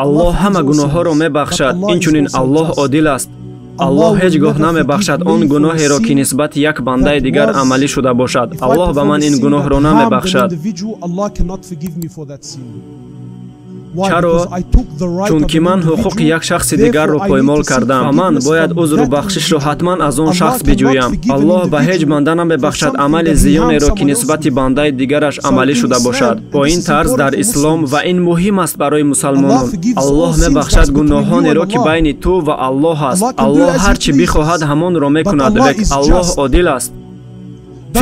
Аллоҳ ҳама гуноҳҳоро мебахшад. Инчунин Аллоҳ одил аст. Аллоҳ ҳеҷ гоҳ намебахшад он гуноҳеро ки нисбати як бандаи дигар амалӣ шуда бошад. Аллоҳ ба ман ин гуноҳро намебахшад. чаро? Чунки ман ҳуқуқи як шахси дигарро поймол кардам ва ман бояд узру бахшишро ҳатман аз он шахс биҷӯям. Аллоҳ ба ҳеҷ банда намебахшад амали зиёнеро ки нисбати бандаи дигараш амалӣ шуда бошад. Бо ин тарз дар ислом ва ин муҳим аст барои мусалмонон. Аллоҳ мебахшад гуноҳонеро ки байни ту ва Аллоҳ аст. Аллоҳ ҳар чӣ бихоҳад ҳамонро мекунад, лек Аллоҳ одил аст.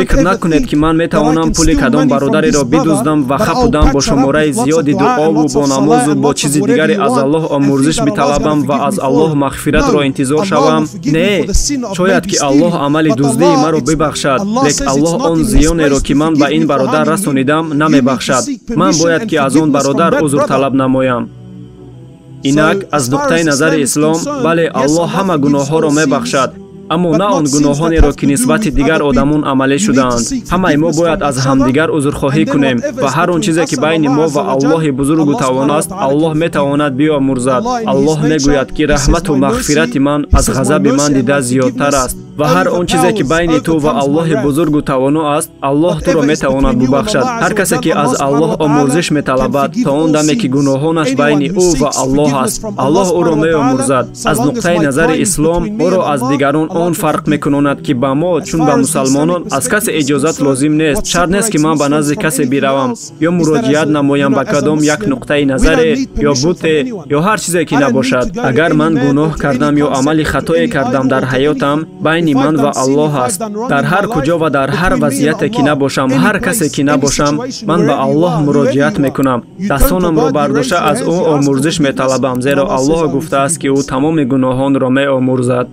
фикр накунед ки ман метавонам пули кадом бародареро бидуздам ва хапудам бо шумораи зиёди дуову бо намозу бо чизи дигаре аз Аллоҳ омӯзиш биталабам ва аз Аллоҳ мағфиратро интизор шавам. Не, шояд ки Аллоҳ амали дуздии маро бибахшад, лек Аллоҳ он зиёнеро ки ман ба ин бародар расонидам намебахшад. Ман бояд ки аз он бародар узр талаб намоям. Инак аз нуқтаи назари ислом, бале Аллоҳ ҳама гуноҳҳоро мебахшад, аммо на он гуноҳонеро ки нисбати дигар одамон амалӣ шудаанд. Ҳамаи мо бояд аз ҳамдигар узрхоҳӣ кунем ва ҳар он чизе ки байни мо ва Аллоҳи бузургу тавон аст, Аллоҳ метавонад биомӯрзад. Аллоҳ мегӯяд ки раҳмату мағфирати ман аз ғазаби ман дида зиёдтар аст. ва ҳар он чизе ки байни ту ва Аллоҳи бузургу тавоно аст, Аллоҳ туро метавонад бубахшад. Ҳар касе ки аз Аллоҳ омӯзиш металабад, то он даме ки гуноҳонаш байни ӯ ва Аллоҳ аст, Аллоҳ ӯро меомӯрзад. Аз нуқтаи назари ислом, моро аз дигарон он фарқ мекунонад ки ба мо чун ба мусалмонон аз касе иҷозат лозим нест. Шарт нест ки ман ба назди касе биравам ё муроҷиат намоям ба кадом як нуқтаи назаре ё буте ё ҳар чизе ки набошад. Агар ман гуноҳ кардам ё амали хатое кардам дар ҳаётам, байни ман ва Аллоҳ аст. Дар ҳар куҷо ва дар ҳар вазъияте ки набошам, ҳар касе ки набошам, ман ба Аллоҳ муроҷиат мекунам. Дастонамро бардошта аз ӯ омӯрзиш металабам, зеро Аллоҳ гуфтааст ки ӯ тамоми гуноҳонро меомӯрзад.